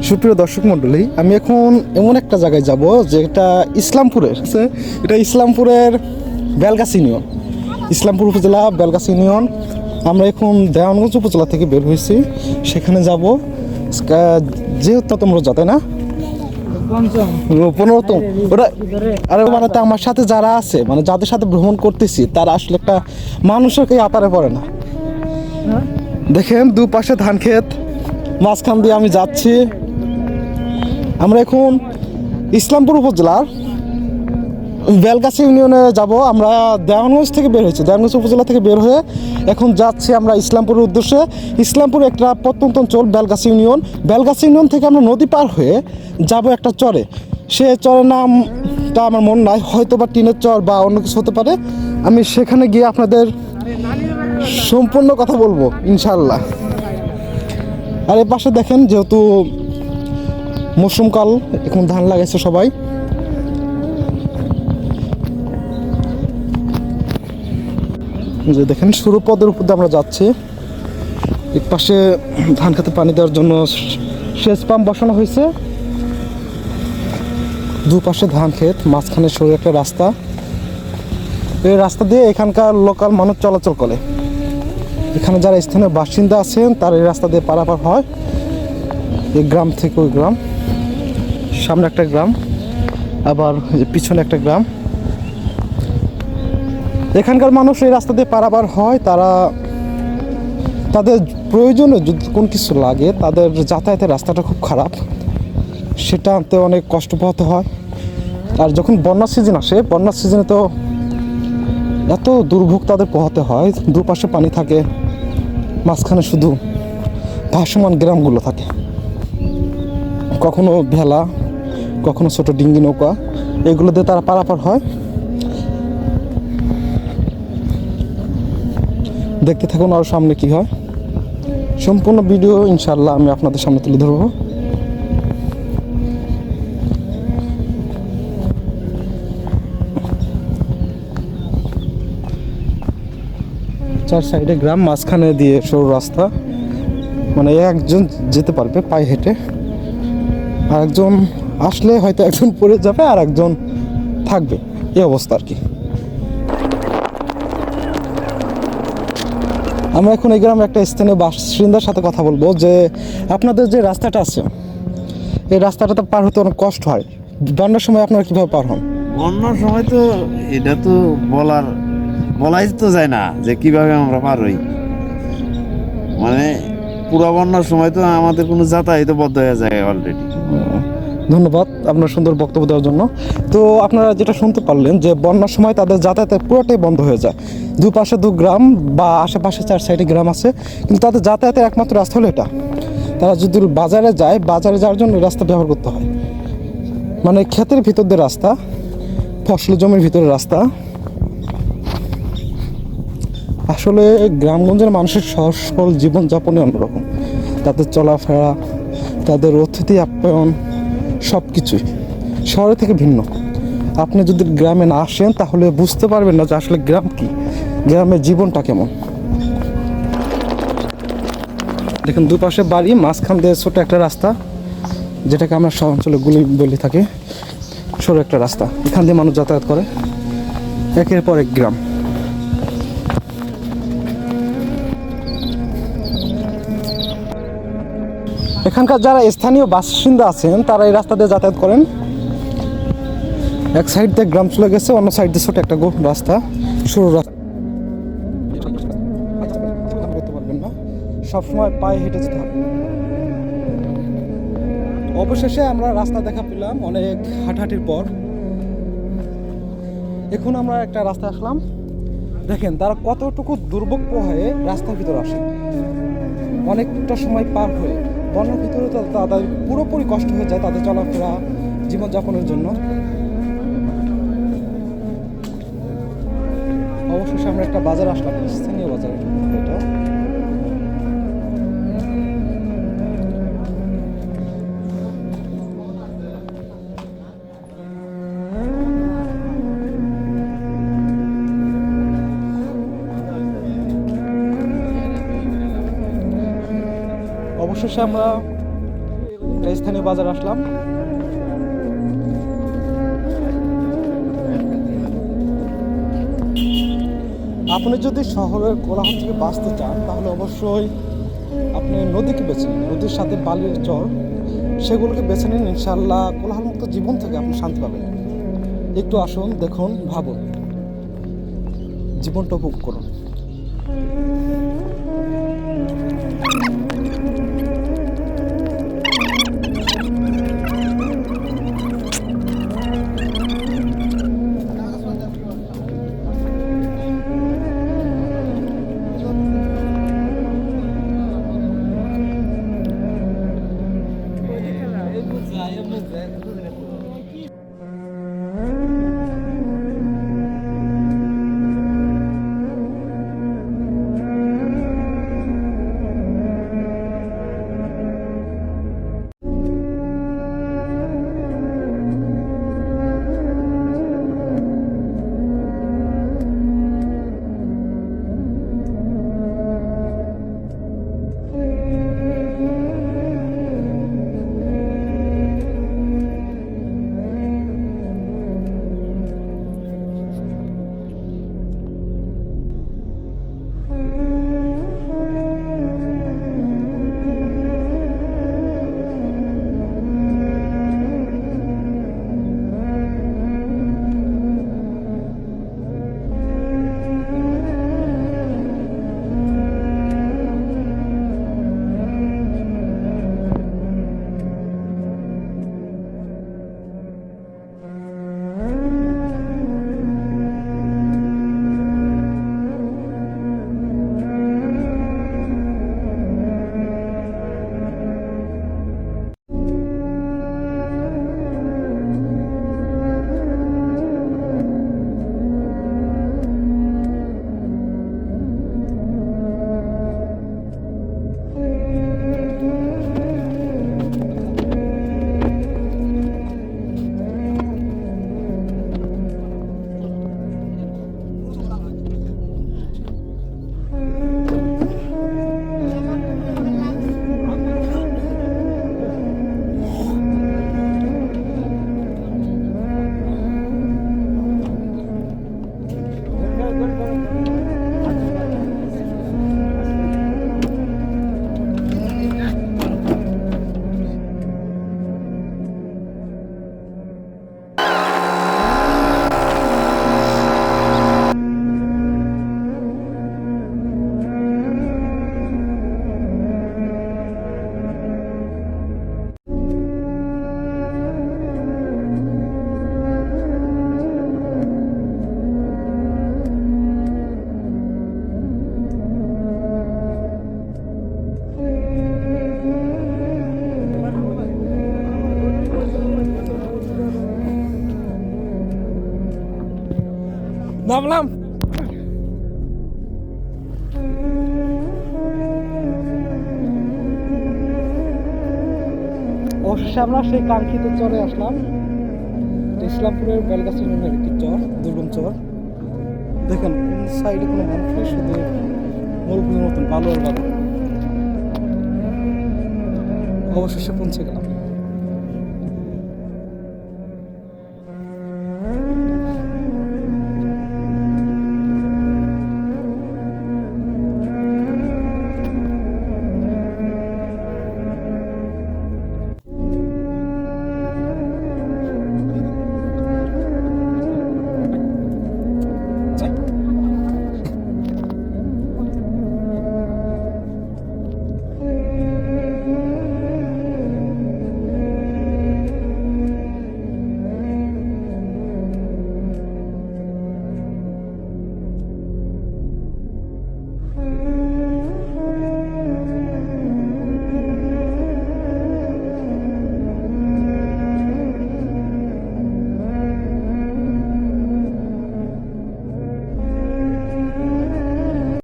সুপ্রিয় দর্শক মণ্ডলী, আমি এখন এমন একটা জায়গায় যাব যেটা ইসলামপুরের এটা ইসলামপুরের বেলগাছি ইউনিয়ন, ইসলামপুর উপজেলা বেলগাছি ইউনিয়ন। আমরা এখন দেওয়ানগঞ্জ উপজেলা থেকে বের হয়েছি, সেখানে যাব। যেহেতু তোমরা যাতে না 15তম ওটা আরে মানে আমার সাথে যারা আছে, মানে যাদের সাথে ভ্রমণ করতেছি, তারা আসলে একটা মানুষের কেউ আপারে পড়ে না। দেখেন দুপাশে ধান ক্ষেত, মাঝখান দিয়ে আমি যাচ্ছি। আমরা এখন ইসলামপুর উপজেলার বেলগাছি ইউনিয়নে যাব। আমরা দেওয়ানগঞ্জ থেকে বের হয়েছি, দেওয়ানগঞ্জ উপজেলা থেকে বের হয়ে এখন যাচ্ছি আমরা ইসলামপুরের উদ্দেশ্যে। ইসলামপুর একটা প্রত্যন্ত অঞ্চল বেলগাছি ইউনিয়ন। বেলগাছি ইউনিয়ন থেকে আমরা নদী পার হয়ে যাব একটা চরে। সে চরের নামটা আমার মনে নাই, হয়তো বা টিনের চর বা অন্য কিছু হতে পারে। আমি সেখানে গিয়ে আপনাদের সম্পূর্ণ কথা বলবো ইনশাল্লাহ। আর এর পাশে দেখেন, যেহেতু মৌসুমকাল, এখন ধান লাগাইছে সবাই। যে দেখেন সরু পদের উপর দিয়ে আমরা যাচ্ছি। এক পাশে ধান খেতে পানি দেওয়ার জন্য সেচ পাম্প বসানো হয়েছে। দুপাশে ধান ক্ষেত, মাঝখানে সরু একটা রাস্তা। এই রাস্তা দিয়ে এখানকার লোকাল মানুষ চলাচল করে। এখানে যারা স্থানীয় বাসিন্দা আছেন তারা এই রাস্তা দিয়ে পারাপার হয়, এই গ্রাম থেকে ওই গ্রাম। সামনে একটা গ্রাম, আবার পিছনে একটা গ্রাম। এখানকার মানুষ এই রাস্তা দিয়ে পারাপার হয়। তাদের প্রয়োজনে যদি কোন কিছু লাগে, তাদের যাতায়াতের রাস্তাটা খুব খারাপ, সেটা আনতে অনেক কষ্ট পোহাতে হয়। আর যখন বন্যার সিজন আসে, বন্যার সিজনে তো এত দুর্ভোগ তাদের পোহাতে হয়। দুপাশে পানি থাকে, মাঝখানে শুধু ভাসমান গ্রামগুলো থাকে। কখনো ভেলা, কখনো ছোট ডিঙ্গি নৌকা, এগুলো দিয়ে তারা পারাপার হয়। দেখতে থাকুন আরও সামনে কি হয়। সম্পূর্ণ ভিডিও ইনশাল্লাহ আমি আপনাদের সামনে তুলে ধরবো। চার সাইডে গ্রাম, মাঝখানে দিয়ে সরু রাস্তা, মানে একজন যেতে পারবে পায়ে হেঁটে। আর একজন আসলে হয়তো একজন পড়ে যাবে আর একজন থাকবে, এই অবস্থা আর কি। আমরা এখন এই গ্রামে একটা স্থানীয় বাসিন্দার সাথে কথা বলবো যে আপনাদের যে রাস্তাটা আছে, এই রাস্তাটা তো পার হতে অনেক কষ্ট হয়। বন্যার সময় আপনারা কীভাবে পার হন? বন্যার সময় তো এটা তো বলাই তো যায় না যে কিভাবে আমরা পার হই। মানে পুরা বন্যার সময় তো আমাদের কোনো যাতায়াত বন্ধ হয়ে যায় অলরেডি। ধন্যবাদ আপনার সুন্দর বক্তব্য দেওয়ার জন্য। তো আপনারা যেটা শুনতে পারলেন যে বন্যার সময় তাদের যাতায়াতের পুরোটাই বন্ধ হয়ে যায়। দুপাশে দু গ্রাম বা আশেপাশে চার সাইডে গ্রাম আছে, কিন্তু তাদের যাতায়াতের একমাত্র রাস্তা হলো এটা। তারা যদি বাজারে যায়, বাজারে যাওয়ার জন্য রাস্তা ব্যবহার করতে হয়। মানে ক্ষেতের ভিতর দিয়ে রাস্তা, ফসল জমির ভিতরে রাস্তা। আসলে গ্রামগঞ্জের মানুষের সহজ সরল জীবনযাপনই অন্যরকম। তাদের চলাফেরা, তাদের অতিথি আপ্যায়ন, সব কিছুই শহরের থেকে ভিন্ন। আপনি যদি গ্রামে না আসেন তাহলে বুঝতে পারবেন না যে আসলে গ্রাম কি, গ্রামের জীবনটা কেমন। দেখুন দুপাশে বাড়ি, মাঝখান দিয়ে ছোট একটা রাস্তা, যেটাকে আমরা শহরাঞ্চলে গুলি বলে থাকি। সরু একটা রাস্তা, এখান দিয়ে মানুষ যাতায়াত করে, একের পর এক গ্রাম। এখানকার যারা স্থানীয় বাসিন্দা আছেন তারা এই রাস্তা দিয়ে যাতায়াত করেন। এক সাইড দিয়ে গ্রাম চলে গেছে, অন্য সাইড দিয়ে ছোট একটা রাস্তা, সরু রাস্তা। করতে পারবেন না, সবসময় পায়ে হেঁটে যেতে হবে। অবশেষে আমরা রাস্তা দেখা পেলাম অনেক হাঁটাহাঁটির পর। এখন আমরা একটা রাস্তা আসলাম। দেখেন তারা কতটুকু দুর্ভোগ হয়ে রাস্তার ভিতরে আসে, অনেকটা সময় পার হয়ে। বন্যার ভিতরে তো তাদের পুরোপুরি কষ্ট হয়ে যায় তাদের চলাফেরা, জীবনযাপনের জন্য। অবশেষে আমরা একটা বাজার আসলাম, স্থানীয় বাজার এটা। অবশেষে আমরা একটা স্থানীয় বাজারে আসলাম। আপনি যদি শহরের কোলাহল থেকে বাঁচতে চান তাহলে অবশ্যই আপনি নদীকে বেছে নিন, নদীর সাথে বালির চর সেগুলোকে বেছে নিন। ইনশাআল্লাহ কোলাহলমুক্ত জীবন থেকে আপনি শান্তি পাবেন। একটু আসুন, দেখুন, ভাবুন, জীবনটা উপভোগ করুন। নামলাম। অবশেষে আমরা সেই কাঙ্ক্ষিত চরে আসলাম। ইসলামপুরের বেলগাছি ইউনিয়নের একটি চর, দুর্গম চর। দেখেন কোন সাইডে কোনো মানুষ নেই, শুধু মরুভূমির মতন বালু আর বালু। অবশেষে পৌঁছে গেলাম।